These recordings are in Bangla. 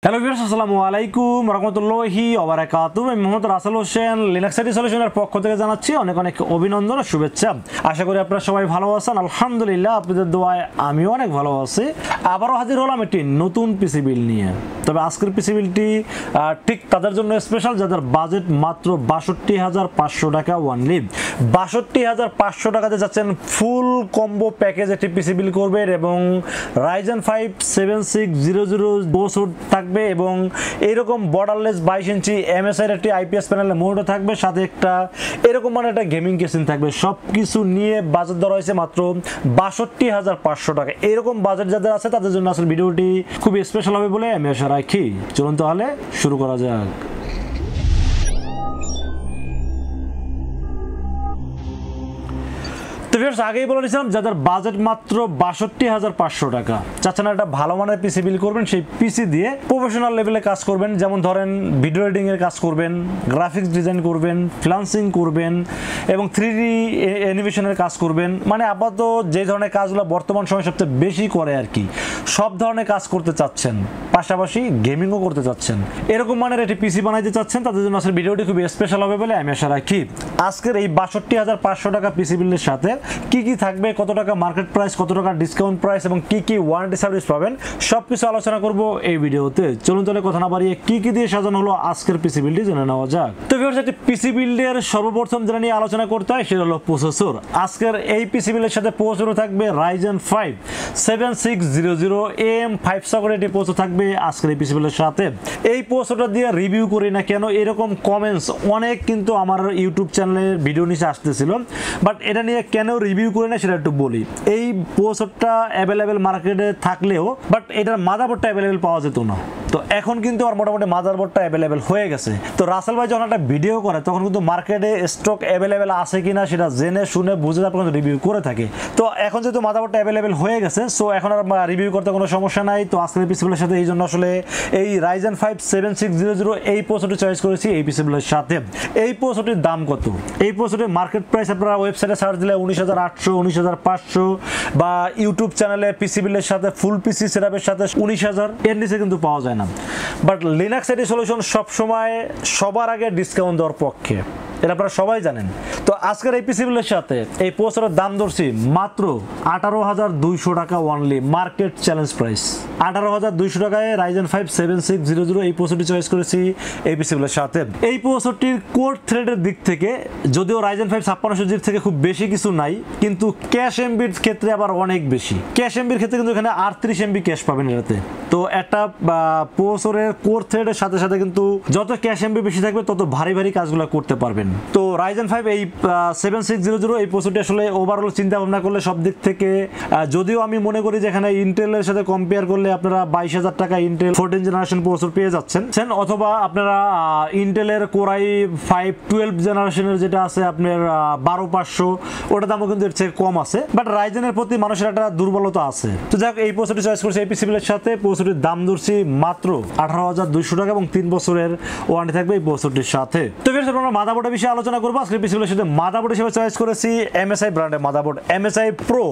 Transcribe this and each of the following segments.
হ্যালো ভিউয়ার্স, আসসালামু আলাইকুম রাহমাতুল্লাহি ওয়া বারাকাতুহু। আমি মোহাম্মদ রাসেল হোসেন লিনাক্স আইটি সলিউশনের পক্ষ থেকে জানাচ্ছি অনেক অনেক অভিনন্দন ও শুভেচ্ছা। আশা করি আপনারা সবাই ভালো আছেন। আলহামদুলিল্লাহ, আপনাদের দোয়ায় আমিও অনেক ভালো আছি। আবারও হাজির হলাম একটি নতুন পিসি বিল নিয়ে। তবে আজকের পিসি বিলটি ঠিক তাদের জন্য স্পেশাল যাদের বাজেট মাত্র ৬২,৫০০ টাকা ওয়ানলি। ৬২,৫০০ টাকাতে যাচ্ছেন ফুল কম্বো প্যাকেজ একটি পিসি বিল করবেন এবং Ryzen 5 7600 প্রসেসর থাকবে এবং এইরকম বর্ডারলেস ২২ ইঞ্চি এমএসআই একটি আইপিএস প্যানেলের মোডও থাকবে, সাথে একটা এরকম মানে একটা গেমিং কেসিং থাকবে। সব কিছু নিয়ে বাজেট ধরা হয়েছে মাত্র ৬২,৫০০ টাকা। এরকম বাজেট যাদের আছে তাদের জন্য আসলে ভিডিওটি খুবই স্পেশাল হবে বলে আমি আশা রাখি। চলুন তাহলে শুরু করা যাক। আগেই বলে দিয়েছিলাম যাদের বাজেট মাত্র ৬২,৫০০ টাকা চাচ্ছেন একটা ভালো মানের পিসি বিল করবেন, সেই পিসি দিয়ে প্রফেশনাল লেভেলে কাজ করবেন। যেমন ধরেন ভিডিও এডিটিং এর কাজ করবেন, গ্রাফিক্স ডিজাইন করবেন, ফ্রিল্যান্সিং করবেন এবং 3D অ্যানিমেশনের কাজ করবেন। মানে আপাতত যে ধরনের কাজগুলো বর্তমান সময়ে সবচেয়ে বেশি করে আর কি, সব ধরনের কাজ করতে চাচ্ছেন, পাশাপাশি গেমিংও করতে চাচ্ছেন, এরকম মানের একটি পিসি বানাইতে চাচ্ছেন, তাদের জন্য আসলে ভিডিওটি খুবই স্পেশাল হবে বলে আমি আশা রাখি। আজকের এই ৬২,৫০০ টাকা পিসি বিলের সাথে কি কি থাকবে, কত টাকা মার্কেট প্রাইস, কত টাকা ডিসকাউন্ট প্রাইস এবং কি কি ওয়ারেন্টি সার্ভিস পাবেন, সবকিছু আলোচনা করব এই ভিডিওতে। চলুন তাহলে কথা না বাড়িয়ে কি কি দিয়ে সাজানো হলো আজকের পিসি বিলটি জেনে নেওয়া যাক। তো ভিউয়ার্স, একটি পিসি বিল্ডের সর্বপ্রথম যেটা নিয়ে আলোচনা করতে হয় সেটা হলো প্রসেসর। আজকের এই পিসি বিলের সাথে প্রসেসর থাকবে Ryzen 5 7600 AM5 সকেট একটি প্রসেসর থাকবে আজকের এই পিসি বিলের সাথে। এই প্রসেসরটা দিয়ে রিভিউ করি না কেন, এরকম কমেন্টস অনেক কিন্তু আমার ইউটিউব চ্যানেলের ভিডিও নিচে আসতেছিল, বাট এটা নিয়ে কেন রিভিউ করে না সেটা একটু বলি। এই প্রসেসরটা অ্যাভেলেবেল মার্কেটে থাকলেও বাট এটার মাদারবোর্ডটা অ্যাভেলেবেল পাওয়া যেত না। তো এখন কিন্তু আর মোটামুটি মাদারবোর্ডটা অ্যাভেলেবেল হয়ে গেছে। তো রাসেল ভাই যখন একটা ভিডিও করে তখন কিন্তু মার্কেটে স্টক অ্যাভেলেবেল আছে কিনা সেটা জেনে শুনে বুঝে তারপর কিন্তু রিভিউ করে থাকে। তো এখন যেহেতু মাদারবোর্ডটা অ্যাভেলেবেল হয়ে গেছে, সো এখন আর রিভিউ করতে কোনো সমস্যা নাই। তো আজকের পিসিবিলের সাথে এই জন্য আসলে এই Ryzen 5 7600 এই প্রসেসরটি চয়েস করেছি এই পিসিবিলের সাথে। এই প্রসেসরটির দাম কত? এই প্রসেসরটির মার্কেট প্রাইস আপনারা ওয়েবসাইটে সার্চ দিলে 19,800 19,500 বা ইউটিউব চ্যানেলে পিসি বিলের সাথে ফুল পিসি সেটআপের সাথে 19,000 এর নিচে কিন্তু পাওয়া যায় না। বাট লিনাক্স আইটি সলিউশন সবসময় সবার আগে ডিসকাউন্ট দেওয়ার পক্ষে, এটা আপনারা সবাই জানেন। তো আজকের এই পিসি বিলের সাথে এই প্রসেসরের দাম ধরছি মাত্র 18,200 টাকা ওয়ানলি, মার্কেট চ্যালেঞ্জ প্রাইস। 18,200 টাকায় Ryzen 5 7600 এই প্রসেসরটি চয়েস করেছি এই পিসি বিলের সাথে। এই প্রসেসরটির কোর থ্রেডের দিক থেকে যদিও Ryzen 5 5600G থেকে খুব বেশি কিছু নাই, কিন্তু ক্যাশ এমবির ক্ষেত্রে আবার অনেক বেশি। ক্যাশ এমবির ক্ষেত্রে কিন্তু এখানে 38 MB ক্যাশ পাবেন এটাতে। তো একটা প্রসেসরের কোর থ্রেডের সাথে সাথে কিন্তু যত ক্যাশ এমবি বেশি থাকবে তত ভারী ভারী কাজগুলো করতে পারবেন। তো Ryzen 5 এই 7600 এই প্রসেসরটি আসলে ওভারঅল চিন্তা ভাবনা করলে সব দিক থেকে, যদিও আমি মনে করি যে এখানে ইন্টেলের সাথে কম্পেয়ার করলে আপনারা 22,000 টাকা ইন্টেল 14 জেনারেশন প্রসেসর পেয়ে যাচ্ছেন, অথবা আপনারা ইন্টেলের কোরাই 5 12 জেনারেশনের যেটা আছে আপনার 12,500, ওটা দামও কিন্তু এর চেয়ে কম আছে। বাট রাইজেনের প্রতি মানুষের একটা দুর্বলতা আছে। তো যাই হোক, এই প্রসেসরটি চয়েস করছি এই পিসিবিলের সাথে। প্রসেসরটির দাম ধরছি মাত্র 18,200 টাকা এবং 3 বছরের ওয়ারেন্টি থাকবে এই প্রসেসরটির সাথে। তো ভিউয়ার্স, আমরা মাদারবোর্ডের বিষয়ে আলোচনা করবো আজকে পিসিবিলের সাথে। মাদারবোর্ড হিসেবে চয়েস করেছি MSI ব্র্যান্ডের মাদারবোর্ড, MSI Pro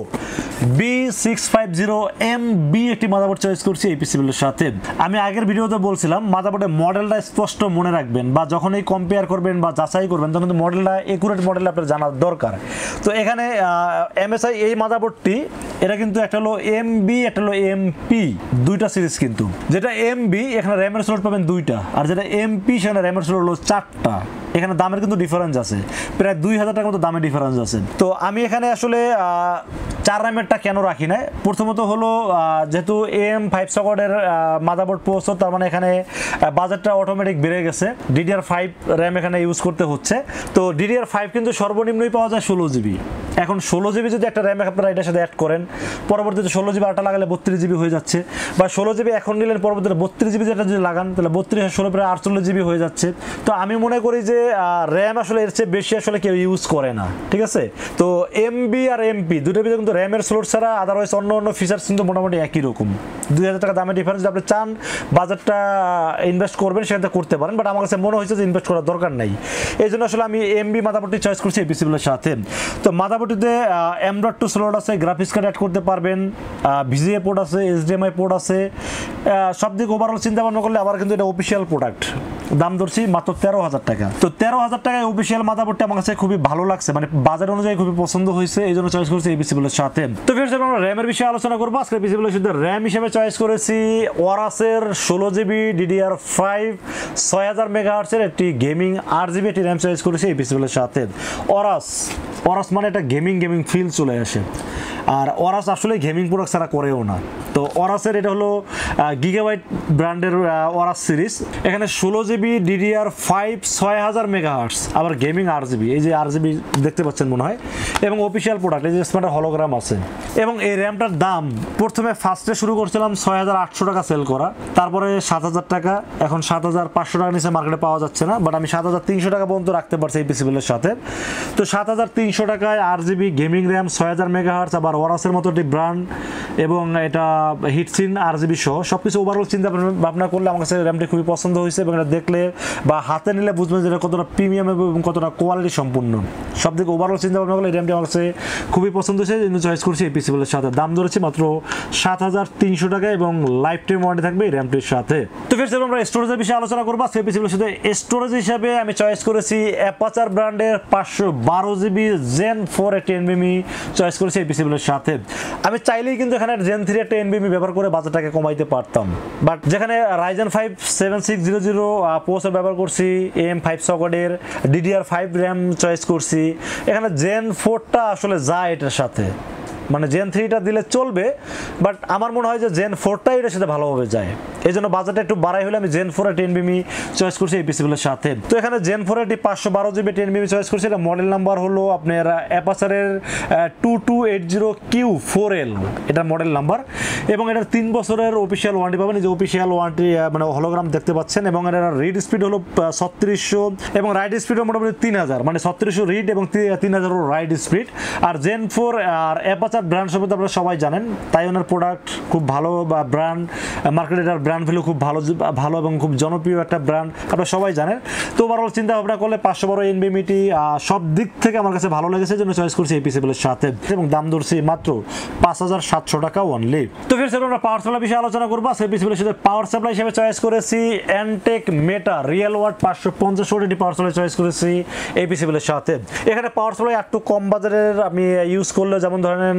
B650MB একটি মাদারবোর্ড চয়েস করছি এই পিসিবিলের সাথে। আমি আগের ভিডিওতে বলছিলাম মাদারবোর্ডের মডেলটা স্পষ্ট মনে রাখবেন, বা যখনই কম্পেয়ার করবেন বা যাচাই করবেন তখন কিন্তু মডেলটা একুরেট মডেল আপনার জানার দরকার। তো এখানে MSI এই মাদারবোর্ডটি, এটা কিন্তু একটা হলো MB একটা হলো MP, দুইটা সিরিজ কিন্তু। যেটা MB এখানে র্যামের স্লট পাবেন 2টা, আর যেটা MP সেখানে র্যামের স্লট হলো 4টা। এখানে দামের কিন্তু ডিফারেন্স আছে, প্রায় 2,000 টাকার মতো দামের ডিফারেন্স আছে। তো আমি এখানে আসলে 4 র্যামেরটা কেন রাখি না, প্রথমত হলো যেহেতু AM5 সকেটের মাদারবোর্ড প্রসেসর, তার মানে এখানে বাজেটটা অটোমেটিক বেড়ে গেছে, DDR5 র্যাম এখানে ইউজ করতে হচ্ছে। তো DDR5 কিন্তু সর্বনিম্নই পাওয়া যায় 16GB। এখন 16GB যদি একটা র্যাম আপনারা এটার সাথে অ্যাড করেন, পরবর্তীতে 16GB আটা লাগালে 32GB হয়ে যাচ্ছে, বা 16GB এখন নিলেন পরবর্তীতে 32GB যেটা যদি লাগান তাহলে 32 16 প্রায় 48GB হয়ে যাচ্ছে। তো আমি মনে করি যে র্যাম আসলে এর চেয়ে বেশি আসলে কেউ ইউজ করে না, ঠিক আছে। তো MB আর MP দুটোর ভিতরে কিন্তু র্যামের স্লট ছাড়া আদারওয়াইজ অন্য ফিচার্স কিন্তু মোটামুটি একই রকম। 2,000 টাকা দামের ডিফারেন্স, যদি আপনি চান বাজেটটা ইনভেস্ট করবেন সেখানে করতে পারেন, বাট আমার কাছে মনে হয়েছে যে ইনভেস্ট করার দরকার নাই। এই জন্য আসলে আমি MB মাদারবোর্ডটি চয়েস করছি এই পিসিবিলের সাথে। তো মাদারবোর্ড মাদারবোর্ডটিতে M.2 স্লট আছে, গ্রাফিক্স কার্ড অ্যাড করতে পারবেন, VGA পোর্ট আছে, HDMI পোর্ট আছে। সব দিক ওভারঅল চিন্তা ভাবনা করলে আবার কিন্তু এটা অফিসিয়াল প্রোডাক্ট। দাম ধরছি মাত্র 13,000 টাকা। তো 13,000 টাকায় অফিসিয়াল মাদারবোর্ডটা আমার কাছে খুবই ভালো লাগছে, মানে বাজার অনুযায়ী খুবই পছন্দ হয়েছে, এই জন্য চয়েস করেছি এই পিসিবিলের সাথে। তো ফির আমরা র্যামের বিষয়ে আলোচনা করবো। আজকে পিসিবিলের সাথে র্যাম হিসেবে চয়েস করেছি ওরাসের 16GB DDR5 6000 মেগাহার্টজের একটি গেমিং RGB একটি র্যাম চয়েস করেছি এই পিসিবিলের সাথে। ওরাস মানে একটা গেমিং ফিল চলে আসে, আর ওরাস আসলে গেমিং প্রোডাক্ট ছাড়া করেও না। তো ওরাসের এটা হলো গিগাবাইট ব্র্যান্ডের ওরাস সিরিজ। এখানে 16GB DDR5 6000 মেগাহার্টজ, আবার গেমিং RGB, এই যে RGB দেখতে পাচ্ছেন মনে হয়, এবং অফিসিয়াল প্রোডাক্ট, এই যে স্মার্ট হলোগ্রাম আছে। এবং এই র্যামটার দাম প্রথমে ফার্স্টে শুরু করছিলাম 6800 টাকা সেল করা, তারপরে 7000 টাকা, এখন 7500 টাকা নিচে মার্কেটে পাওয়া যাচ্ছে না, বাট আমি 7300 টাকা পর্যন্ত রাখতে পারছি এই পিসিবিলের সাথে। তো 7300 টাকায় RGB গেমিং র্যাম 6000 মেগাহার্টজ, আবার ওরাসের মতো একটি ব্র্যান্ড, এবং এটা হিটসিন RGB সহ সবকিছু ওভারঅল চিন্তা ভাবনা করলে আমার কাছে র্যামটি খুবই পছন্দ হয়েছে। এবং এটা দেখলে বা হাতে নিলে বুঝবেন যে এটা কতটা প্রিমিয়াম এবং কতটা কোয়ালিটি সম্পূর্ণ। সব দিকে ওভারঅল চিন্তা ভাবনা করলে এই র্যামটি আমার কাছে খুবই পছন্দ হয়েছে, এই জন্য চয়েস করছি এই পিসিবিলের সাথে। দাম ধরেছি মাত্র 7300 টাকা এবং লাইফ টাইম ওয়ারেন্টি থাকবে এই র্যামটির সাথে। তো ফির আমরা স্টোরেজের বিষয়ে আলোচনা করবো। সেই পিসিবিলের সাথে স্টোরেজ হিসাবে আমি চয়েস করেছি অ্যাপাচার ব্র্যান্ডের 512GB Gen 4 একটি NVMe চয়েস করেছি এই পিসিবিলের সাথে। আমি চাইলেই কিন্তু এখানে Gen 3 একটা NVMe ব্যবহার করে বাজেটটাকে কমাইতে পারতাম, বাট যেখানে Ryzen 5 7600 প্রসেসর ব্যবহার করছি, AM5 সকেটের DDR5 র্যাম চয়েস করছি, এখানে Gen 4টা আসলে যায় এটার সাথে, মানে Gen 3টা দিলে চলবে, বাট আমার মনে হয় যে Gen 4টাই এটার সাথে ভালোভাবে যায়, এই জন্য বাজেটটা একটু বাড়াই হলে আমি Gen 4 এর NVMe চয়েস করছি এই পিসিবিলের সাথে। তো এখানে Gen 4 এর 512GB NVMe চয়েস করছি। এটা মডেল নাম্বার হলো আপনার অ্যাপাচারের 2280Q4L, এটা মডেল নাম্বার, এবং এটার 3 বছরের অফিসিয়াল ওয়ারেন্টি পাবেন। এই যে অফিসিয়াল ওয়ারেন্টি মানে হলোগ্রাম দেখতে পাচ্ছেন, এবং এটার রিড স্পিড হলো 3600 এবং রাইট স্পিড মোটামুটি 3000, মানে 3600 রিড এবং 3000 রাইট স্পিড। আর Gen 4 আর অ্যাপাচার ব্র্যান্ড সম্বন্ধে আপনারা সবাই জানেন, তাই ওনার প্রোডাক্ট খুব ভালো, বা ব্র্যান্ড মার্কেটে এটার ব্র্যান্ড ভ্যালু খুব ভালো এবং খুব জনপ্রিয় একটা ব্র্যান্ড, আপনারা সবাই জানেন। তো ওভারঅল চিন্তা ভাবনা করলে 512 NVMe সব দিক থেকে আমার কাছে ভালো লেগেছে, জন্য চয়েস করছি এই পিসিবিলের সাথে, এবং দাম ধরছি মাত্র 5700 টাকা অনলি। তো ফির আমরা পাওয়ার সাপ্লাই বিষয়ে আলোচনা করবো। সেই পিসিবিলের সাথে পাওয়ার সাপ্লাই হিসেবে চয়েস করেছি Antec Meta real watt 550 watt এটি পাওয়ার সাপ্লাই চয়েস করেছি এই পিসিবিলের সাথে। এখানে পাওয়ার সাপ্লাই একটু কম বাজারের আমি ইউজ করলে, যেমন ধরেন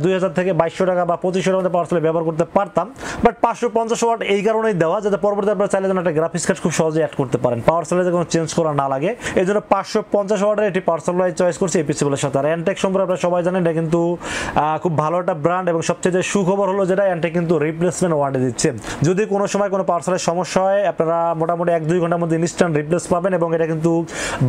2000 থেকে 2200 টাকা বা 2500 টাকা পাওয়ার সাপ্লাই ব্যবহার করতে পারতাম, বাট 550 ওয়াট এই কারণেই দেওয়া যাতে পরবর্তীতে আপনারা চাইলে যেন একটা গ্রাফিক্স কার্ড খুব সহজে অ্যাড করতে পারেন, পাওয়ার সাপ্লাই কোনো চেঞ্জ করা না লাগে, এই জন্য 550 ওয়াটের এটি পাওয়ার সাপ্লাই চয়েস করছি এই পিসিবিলের সাথে। আর Antec সম্পর্কে আপনারা সবাই জানেন, এটা কিন্তু খুব ভালো একটা ব্র্যান্ড, এবং সবচেয়ে সুখবর হলো যেটা Antec কিন্তু রিপ্লেসমেন্ট ওয়ারেন্টি দিচ্ছে। যদি কোনো সময় কোনো পাওয়ার সাপ্লাই সমস্যা হয়, আপনারা মোটামুটি 1-2 ঘন্টার মধ্যে ইনস্ট্যান্ট রিপ্লেস পাবেন, এবং এটা কিন্তু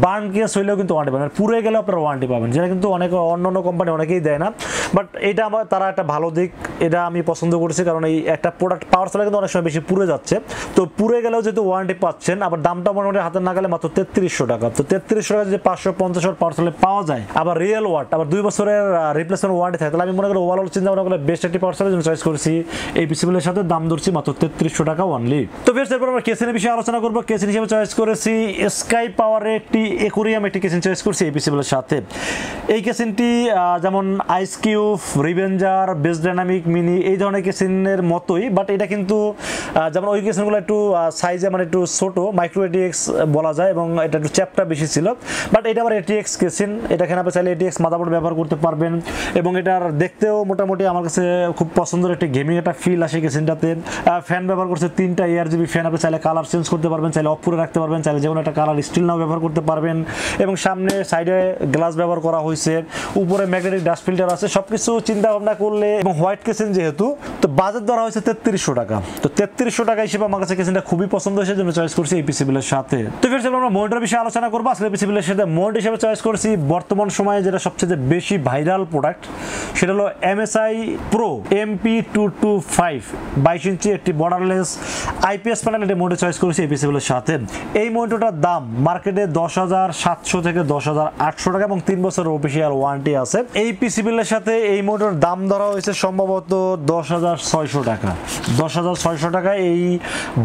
বার্ন কেস হইলেও কিন্তু ওয়ারেন্টি পাবেন, পুড়ে গেলেও আপনারা ওয়ারেন্টি পাবেন, যেটা কিন্তু অন্য কোম্পানি অনেকেই দেয় না, বাট এটা আমার তারা একটা ভালো দিক, এটা আমি পছন্দ করেছি। কারণ এই একটা প্রোডাক্ট পাওয়ার সাপ্লাই কিন্তু অনেক সময় বেশি পুড়ে যাচ্ছে, তো পুড়ে গেলেও যেহেতু ওয়ারেন্টি পাচ্ছেন, আবার দামটা মোটামুটি হাতে না গেলে মাত্র 3300 টাকা। তো 3300 টাকা যদি 550 ওয়াট পাওয়ার সাপ্লাই পাওয়া যায়, আবার রিয়েল ওয়াট, আবার 2 বছরের রিপ্লেসমেন্ট ওয়ারেন্টি থাকে, তাহলে আমি মনে করি ওভারঅল চিন্তা ভাবনা করলে বেস্ট একটি পাওয়ার সাপ্লাই জন্য চয়েস করেছি এই পিসিবিলের সাথে। দাম ধরছি মাত্র 3300 টাকা অনলি। তো বেশ, এরপর আমরা কেসিনের বিষয়ে আলোচনা করবো। কেসিন হিসেবে চয়েস করেছি স্কাই পাওয়ারের একটি একুরিয়াম একটি কেসিন চয়েস করছি এই পিসিবিলের সাথে। এই কেসিনটি যেমন ice cube, revenger, base dynamic, mini এই ধরনের কেসিনের মতোই, বাট এটা কিন্তু যেমন ওই কেসিনগুলো একটু সাইজে মানে একটু ছোট, মাইক্রো ATX বলা যায়, এবং এটা একটু চ্যাপটা বেশি ছিল, বাট এটা আবার ATX কেসিন, এটা এখানে আপনি চাইলে ATX মাদারবোর্ড ব্যবহার করতে পারবেন, এবং এটার দেখতেও মোটামুটি আমার কাছে খুব পছন্দের একটি গেমিং একটা ফিল আসে কেসিনটাতে। ফ্যান ব্যবহার করছে 3টা ARGB ফ্যান, আপনি চাইলে কালার চেঞ্জ করতে পারবেন, চাইলে অফ করে রাখতে পারবেন, চাইলে যেমন একটা কালার স্টিল নাও ব্যবহার করতে পারবেন, এবং সামনে সাইডে গ্লাস ব্যবহার করা হয়েছে, উপরে ম্যাগনেটিক ডাস্ট ফিল্টার আছে, সবকিছু চিন্তা ভাবনা করলে, এবং হোয়াইট কেসিন যেহেতু, তো বাজেট ধরা হয়েছে 3300 টাকা। তো 3300 টাকা হিসেবে আমার কাছে কেসিনটা খুবই পছন্দ হয়েছে, জন্য চয়েস করছি এই পিসিবিলের সাথে। তো ফির আমরা মনিটর বিষয়ে আলোচনা করবো। আজকে পিসিবিলের সাথে মনিটর হিসেবে চয়েস করছি বর্তমান সময়ে যেটা সবচেয়ে বেশি ভাইরাল প্রোডাক্ট, সেটা হলো MSI Pro MP225 22 ইঞ্চি একটি বর্ডারলেস IPS প্যানেল, এটি মনিটর চয়েস করেছি এই পিসিবিলের সাথে। এই মনিটরটার দাম মার্কেটে 10,700 থেকে 10,800 টাকা, এবং 3 বছরের অফিসিয়াল ওয়ারেন্টি আছে। এই পিসিবিলের সাথে এই মোটর দাম ধরা হয়েছে সম্ভবত 10,600 টাকা। 10,600 টাকা এই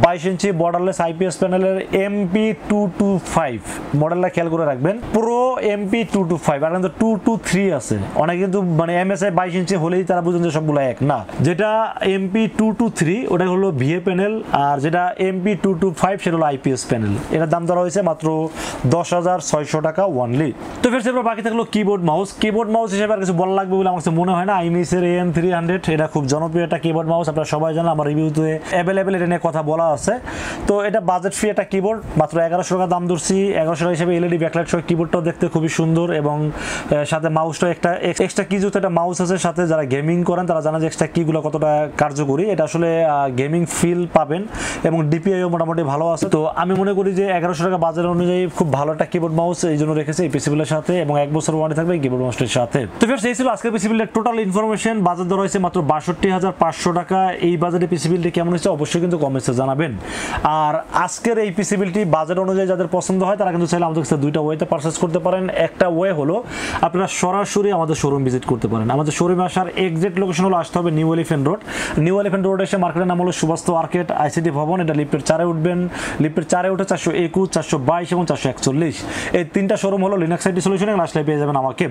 22 ইঞ্চি বর্ডারলেস আইপিএস প্যানেলের MP225 মডেলটা খেয়াল করে রাখবেন। প্রো MP225 আর কিন্তু 223 আছে, অনেকে কিন্তু মানে এমএসআই 22 ইঞ্চি হলেই তারা বুঝেন যে সবগুলো এক না। যেটা MP223 ওটা হলো ভিএ প্যানেল, আর যেটা MP225 সেটা হলো আইপিএস প্যানেল। এটার দাম ধরা হয়েছে মাত্র 10,600 টাকা অনলি। তো ফের এবার বাকি থাকলো কিবোর্ড মাউস। কিবোর্ড মাউস হিসেবে আর কিছু বলা লাগবে বলে আমার কাছে মনে হয় না। আইমিসের AM300 এটা খুব জনপ্রিয় একটা কিবোর্ড মাউস, আপনারা সবাই জানেন, আমার রিভিউতে অ্যাভেলেবেল এটা নিয়ে কথা বলা আছে। তো এটা বাজেট ফ্রি একটা কিবোর্ড, মাত্র 1100 টাকা দাম ধরছি। 1100 টাকা হিসেবে এলইডি ব্যাকলাইট সহ কিবোর্ডটাও দেখতে খুবই সুন্দর, এবং সাথে মাউসটা একটা এক্সট্রা কি যুক্ত একটা মাউস আছে সাথে। যারা গেমিং করেন তারা জানেন যে এক্সট্রা কিগুলো কতটা কার্যকরী। এটা আসলে গেমিং ফিল পাবেন, এবং ডিপিআইও মোটামুটি ভালো আছে। তো আমি মনে করি যে 1100 টাকা বাজার অনুযায়ী খুব ভালো একটা কিবোর্ড মাউস এই জন্য রেখেছে এই পিসিবিলের সাথে, এবং 1 বছর ওয়ারেন্টি থাকবে এই কিবোর্ড মাউসটির সাথে। তো ফ্রেন্ডস এই ছিল আজকের পিসিবিলের টোটাল ইনফরমেশন। বাজার দর হয়েছে মাত্র 62,500 টাকা। এই বাজারে পিসিবিলটি কেমন হয়েছে অবশ্যই কিন্তু কমেন্টসে জানাবেন। আর আজকের এই পিসিবিলটি বাজার অনুযায়ী যাদের পছন্দ হয় তারা কিন্তু চাইলে আমাদের কাছে দুইটা ওয়েতে পারচেজ করতে পারেন। একটা ওয়ে হলো আপনারা সরাসরি আমাদের শোরুম ভিজিট করতে পারেন। আমাদের শোরুমে আসার এক্সাক্ট লোকেশন হলো আসতে হবে new elephant road. New elephant road এসে মার্কেটের নাম হলো সুবাস্তু আর্কেড আইসিটি ভবন। এটা লিফটের 4-এ উঠবেন। লিফটের 4-এ উঠে 421, 422 এবং 441 এই তিনটা শোরুম হলো লিনাক্স আইটি সলিউশন। লাস্টে পেয়ে যাবেন আমাকে।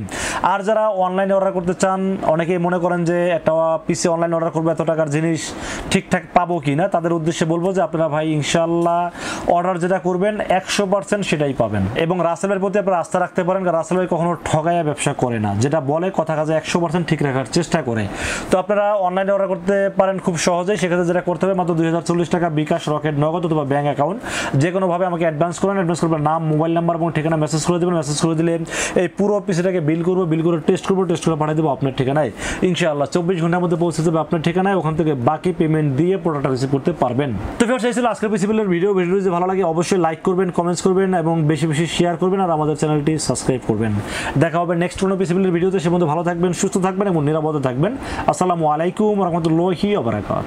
আর যারা অনলাইনে অর্ডার করতে চান, অনেকেই মনে করেন যে একটা পিসি অনলাইন অর্ডার করবে এত টাকার জিনিস ঠিকঠাক পাবো কি না, তাদের উদ্দেশ্যে বলবো যে আপনারা ভাই ইনশাল্লাহ অর্ডার যেটা করবেন 100% সেটাই পাবেন, এবং রাসেলের প্রতি আপনারা আস্থা রাখতে পারেন। কারণ রাসেল ভাই কখনো ঠগাইয়া ব্যবসা করে না, যেটা বলে কথা কাজে 100% ঠিক রাখার চেষ্টা করে। তো আপনারা অনলাইনে অর্ডার করতে পারেন খুব সহজেই। সেক্ষেত্রে যেটা করতে হবে মাত্র 2040 টাকা বিকাশ, রকেট, নগদ অথবা ব্যাঙ্ক অ্যাকাউন্ট যে কোনোভাবে আমাকে অ্যাডভান্স করেন। অ্যাডভান্স করবেন নাম, মোবাইল নাম্বার এবং ঠিকানা মেসেজ করে দেবেন। মেসেজ করে দিলে এই পুরো পিসিটাকে বিল করবো, বিল করে টেস্ট করবো, টেস্ট করে পাঠিয়ে দেবো আপনার ঠিকানায়। ইনশাআল্লাহ 24 ঘন্টার মধ্যে পৌঁছে যাবে আপনার ঠিকানায়। ওখান থেকে বাকি পেমেন্ট দিয়ে প্রোডাক্টটা রিসিভ করতে পারবেন। তো ফ্রেন্ডস এই ছিল আজকের পিসিবিলের ভিডিও। ভিডিও যদি ভালো লাগে অবশ্যই লাইক করবেন, কমেন্টস করবেন এবং বেশি বেশি শেয়ার করবেন, আর আমাদের চ্যানেলটি সাবস্ক্রাইব করবেন। দেখা হবে নেক্সট কোনো পিসিবিলের ভিডিওতে। সে মধ্যে ভালো থাকবেন, সুস্থ থাকবেন এবং নিরাপদে থাকবেন। আসসালামু আলাইকুম ওয়া রাহমাতুল্লাহি ওয়া বারাকাতুহু।